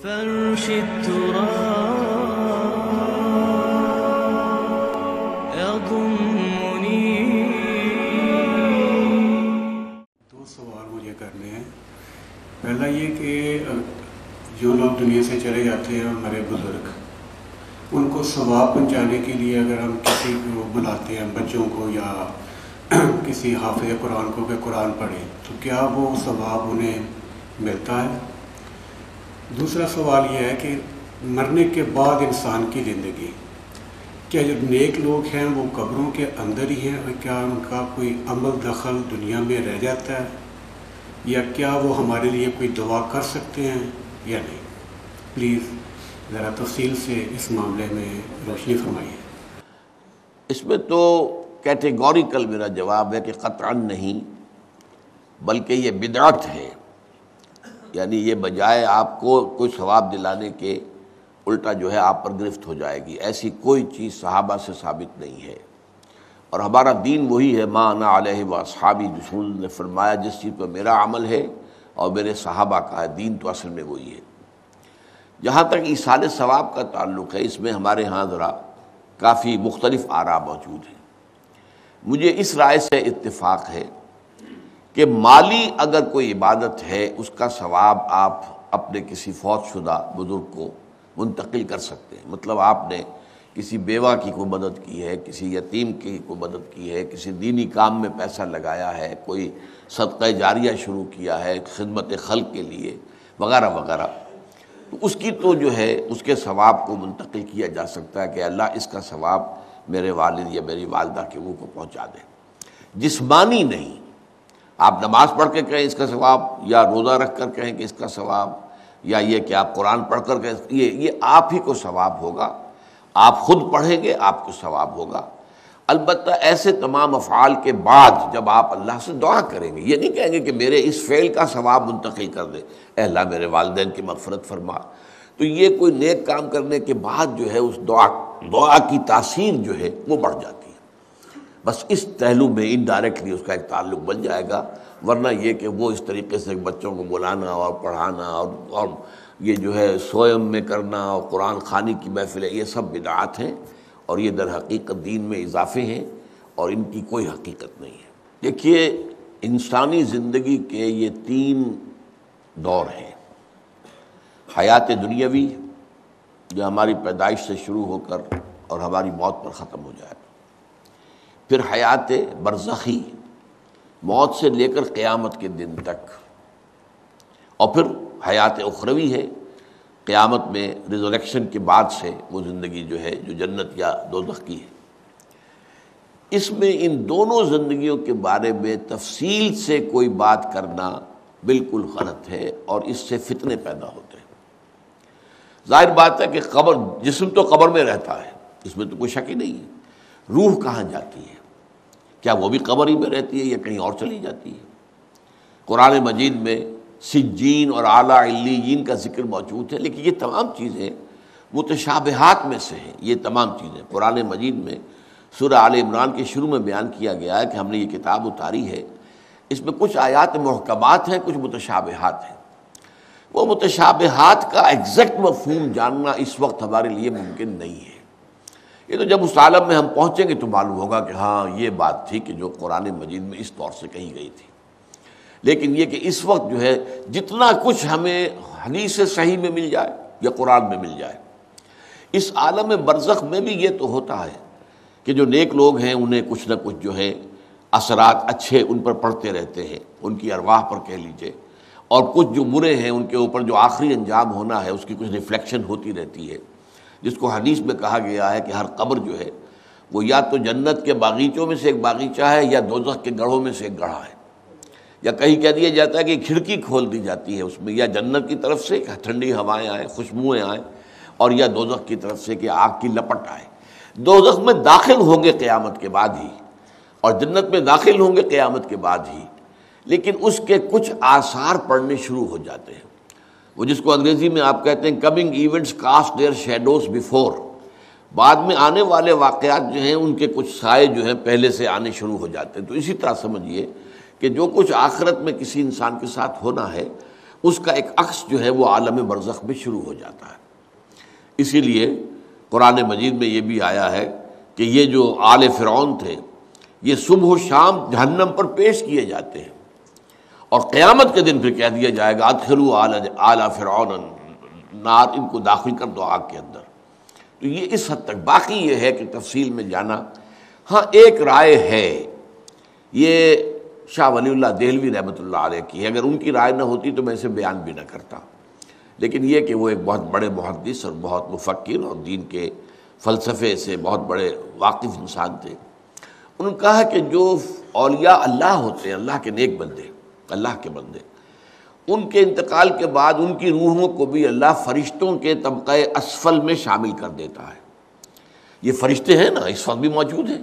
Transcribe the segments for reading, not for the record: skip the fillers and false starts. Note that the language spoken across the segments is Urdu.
فرش التراب يضمني. دو سوال مجھے کرنے ہیں. پہلا یہ کہ جو لوگ دنیا سے چلے جاتے ہیں ہمارے بزرگ، ان کو ثواب پہنچانے کے لیے اگر ہم کسی کو بلاتے ہیں، بچوں کو یا کسی حافظ قرآن کو کہ قرآن پڑھیں، تو کیا وہ ثواب انہیں ملتا ہے؟ دوسرا سوال یہ ہے کہ مرنے کے بعد انسان کی زندگی، کیا جو نیک لوگ ہیں وہ قبروں کے اندر ہی ہیں، اور کیا ان کا کوئی عمل دخل دنیا میں رہ جاتا ہے، یا کیا وہ ہمارے لیے کوئی دعا کر سکتے ہیں یا نہیں؟ پلیز ذرا تفصیل سے اس معاملے میں روشنی فرمائیے. اس میں تو کیٹیگوریکل میرا جواب ہے کہ قطعاً نہیں، بلکہ یہ بدعت ہے. یعنی یہ بجائے آپ کو کوئی ثواب دلانے کے الٹا جو ہے آپ پر گرفت ہو جائے گی. ایسی کوئی چیز صحابہ سے ثابت نہیں ہے، اور ہمارا دین وہی ہے، ما انا علیہ واصحابی. رسول نے فرمایا جس چیز پر میرا عمل ہے اور میرے صحابہ کا ہے، دین تو اصل میں وہی ہے. جہاں تک ایصال ثواب کا تعلق ہے، اس میں ہمارے ہاں ذرا کافی مختلف آراء موجود ہیں. مجھے اس رائے سے اتفاق ہے کہ مالی اگر کوئی عبادت ہے، اس کا ثواب آپ اپنے کسی فوت شدہ بزرگ کو منتقل کر سکتے ہیں. مطلب آپ نے کسی بیوہ کی کوئی مدد کی ہے، کسی یتیم کی کوئی مدد کی ہے، کسی دینی کام میں پیسہ لگایا ہے، کوئی صدقہ جاریہ شروع کیا ہے خدمت خلق کے لیے وغیرہ وغیرہ، تو اس کی تو جو ہے اس کے ثواب کو منتقل کیا جا سکتا ہے کہ اللہ اس کا ثواب میرے والد یا میری والدہ کے روح کو پہنچا دے. جسمانی نہیں، آپ نماز پڑھ کے کہیں اس کا ثواب، یا روزہ رکھ کر کہیں کہ اس کا ثواب، یا یہ کہ آپ قرآن پڑھ کر کہیں، یہ آپ ہی کو ثواب ہوگا. آپ خود پڑھیں گے آپ کو ثواب ہوگا. البتہ ایسے تمام افعال کے بعد جب آپ اللہ سے دعا کریں گے، یہ نہیں کہیں گے کہ میرے اس فعل کا ثواب منتقل کر دے، اے اللہ میرے والدین کی مغفرت فرما. تو یہ کوئی نیک کام کرنے کے بعد جو ہے اس دعا کی تاثیر جو ہے وہ بڑھ جاتی ہے. بس اس پہلو میں انڈائریکٹلی اس کا ایک تعلق بن جائے گا. ورنہ یہ کہ وہ اس طریقے سے بچوں کو بلانا اور پڑھانا اور یہ جو ہے سوئم میں کرنا اور قرآن خوانی کی محفلیں، یہ سب بدعات ہیں، اور یہ در حقیقت دین میں اضافے ہیں، اور ان کی کوئی حقیقت نہیں ہے. دیکھیے، انسانی زندگی کے یہ 3 دور ہیں. حیات دنیاوی جو ہماری پیدائش سے شروع ہو کر اور ہماری موت پر ختم ہو جائے، پھر حیات برزخی موت سے لے کر قیامت کے دن تک، اور پھر حیات اخروی ہے قیامت میں ریزریکشن کے بعد سے وہ زندگی جو ہے جو جنت یا دوزخ کی ہے. اس میں ان دونوں زندگیوں کے بارے میں تفصیل سے کوئی بات کرنا بالکل غلط ہے، اور اس سے فتنے پیدا ہوتے ہیں. ظاہر بات ہے کہ قبر، جسم تو قبر میں رہتا ہے، اس میں تو کوئی شک ہی نہیں ہے. روح کہاں جاتی ہے؟ کیا وہ بھی قبر ہی میں رہتی ہے یا کہیں اور چلی جاتی ہے؟ قرآن مجید میں سجین اور اعلیٰ علیین کا ذکر موجود ہے، لیکن یہ تمام چیزیں متشابہات میں سے ہیں. یہ تمام چیزیں قرآن مجید میں سورہ آل عمران کے شروع میں بیان کیا گیا ہے کہ ہم نے یہ کتاب اتاری ہے، اس میں کچھ آیات محکمات ہیں، کچھ متشابہات ہیں. وہ متشابہات کا ایگزیکٹ مفہوم جاننا اس وقت ہمارے لیے ممکن نہیں ہے. یہ تو جب اس عالم میں ہم پہنچیں گے تو معلوم ہوگا کہ ہاں یہ بات تھی کہ جو قرآن مجید میں اس طور سے کہی گئی تھی. لیکن یہ کہ اس وقت جو ہے جتنا کچھ ہمیں حدیث صحیح میں مل جائے یا قرآن میں مل جائے، اس عالم برزخ میں بھی یہ تو ہوتا ہے کہ جو نیک لوگ ہیں انہیں کچھ نہ کچھ جو ہے اثرات اچھے ان پر پڑتے رہتے ہیں، ان کی ارواح پر کہہ لیجئے، اور کچھ جو برے ہیں ان کے اوپر جو آخری انجام ہونا ہے اس کی کچھ ریفلیکشن ہوتی رہتی ہے، جس کو حدیث میں کہا گیا ہے کہ ہر قبر جو ہے وہ یا تو جنت کے باغیچوں میں سے ایک باغیچہ ہے یا دوزخ کے گڑھوں میں سے ایک گڑھا ہے. یا کہیں کہہ دیا جاتا ہے کہ کھڑکی کھول دی جاتی ہے اس میں، یا جنت کی طرف سے ٹھنڈی ہوائیں آئیں، خوشبوئیں آئیں، اور یا دوزخ کی طرف سے کہ آگ کی لپٹ آئے. دوزخ میں داخل ہوں گے قیامت کے بعد ہی، اور جنت میں داخل ہوں گے قیامت کے بعد ہی، لیکن اس کے کچھ آثار پڑنے شروع ہو جاتے ہیں. وہ جس کو انگریزی میں آپ کہتے ہیں coming events cast their shadows before, بعد میں آنے والے واقعات جو ہیں ان کے کچھ سائے جو ہیں پہلے سے آنے شروع ہو جاتے ہیں. تو اسی طرح سمجھیے کہ جو کچھ آخرت میں کسی انسان کے ساتھ ہونا ہے اس کا ایک عکس جو ہے وہ عالم برزخ میں شروع ہو جاتا ہے۔ اسی لیے قرآن مجید میں یہ بھی آیا ہے کہ یہ جو آل فرعون تھے یہ صبح و شام جہنم پر پیش کیے جاتے ہیں، اور قیامت کے دن پھر کہہ دیا جائے گا ادخلوا آل فرعون النار، ان کو داخل کر دو آگ کے اندر۔ تو یہ اس حد تک، باقی یہ ہے کہ تفصیل میں جانا، ہاں ایک رائے ہے، یہ شاہ ولی اللہ دہلوی رحمۃ اللہ علیہ کی ہے، اگر ان کی رائے نہ ہوتی تو میں اسے بیان بھی نہ کرتا، لیکن یہ کہ وہ ایک بہت بڑے محدث اور بہت مفکر اور دین کے فلسفے سے بہت بڑے واقف انسان تھے۔ انہوں نے کہا کہ جو اولیاء اللہ ہوتے ہیں، اللہ کے نیک بندے، اللہ کے بندے، ان کے انتقال کے بعد ان کی روحوں کو بھی اللہ فرشتوں کے طبقہ اسفل میں شامل کر دیتا ہے۔ یہ فرشتے ہیں نا، اس وقت بھی موجود ہیں۔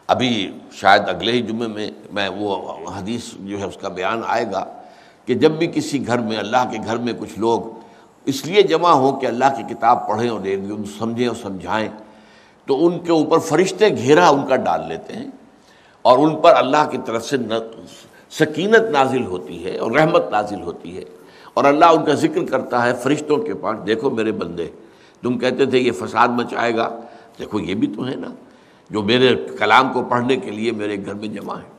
ابھی شاید اگلے ہی جمعے میں وہ حدیث جو ہے اس کا بیان آئے گا کہ جب بھی کسی گھر میں، اللہ کے گھر میں کچھ لوگ اس لیے جمع ہوں کہ اللہ کی کتاب پڑھیں اور سمجھیں اور سمجھائیں، تو ان کے اوپر فرشتے گھیرا ان کا ڈال لیتے ہیں، اور ان پر اللہ کی طرف سے سکینت نازل ہوتی ہے اور رحمت نازل ہوتی ہے، اور اللہ ان کا ذکر کرتا ہے فرشتوں کے پاس، دیکھو میرے بندے، تم کہتے تھے یہ فساد مچائے گا، دیکھو یہ بھی تو ہے نا جو میرے کلام کو پڑھنے کے لیے میرے گھر میں جمع ہیں۔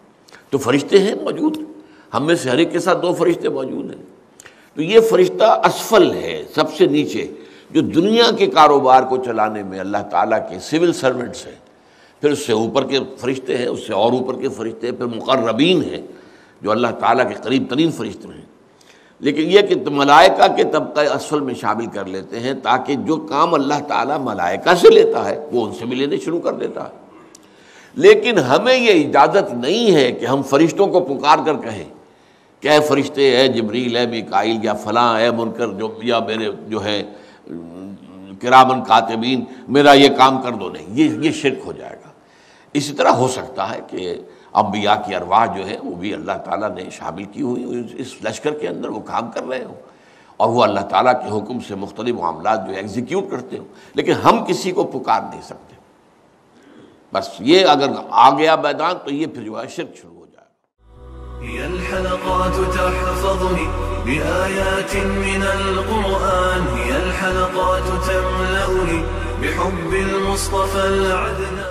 تو فرشتے ہیں موجود، ہم میں سے ہر ایک کے ساتھ 2 فرشتے موجود ہیں۔ تو یہ فرشتہ اسفل ہے، سب سے نیچے، جو دنیا کے کاروبار کو چلانے میں اللہ تعالیٰ کے سول سرونٹس ہیں۔ پھر اس سے اوپر کے فرشتے ہیں، اس سے اور اوپر کے فرشتے ہیں، پھر مقربین ہیں جو اللہ تعالیٰ کے قریب ترین فرشتے ہیں۔ لیکن یہ کہ ملائکہ کے طبقہ اسفل میں شامل کر لیتے ہیں تاکہ جو کام اللہ تعالیٰ ملائکہ سے لیتا ہے وہ ان سے بھی لینے شروع کر دیتا ہے۔ لیکن ہمیں یہ اجازت نہیں ہے کہ ہم فرشتوں کو پکار کر کہیں کہ اے فرشتے، اے جبریل، اے میکائیل، یا فلاں، اے منکر، یا میرے جو ہے کرامن کاتبین، میرا یہ کام کر دو، نہیں، یہ شرک ہو جائے گا۔ اسی طرح ہو سکتا ہے کہ انبیاء کی ارواح جو ہے وہ بھی اللہ تعالیٰ نے شامل کی ہوئی اس لشکر کے اندر، وہ کام کر رہے ہوں اور وہ اللہ تعالیٰ کے حکم سے مختلف معاملات جو ایگزیکیوٹ کرتے ہوں، لیکن ہم کسی کو پکار نہیں سکتے۔ بس یہ اگر آ گیا میدان تو یہ پھر جو ہے شرک شروع ہو جائے گا۔ هي الحلقات تحفظني بآيات من القرآن، هي الحلقات تملأني بحب المصطفى العدنان۔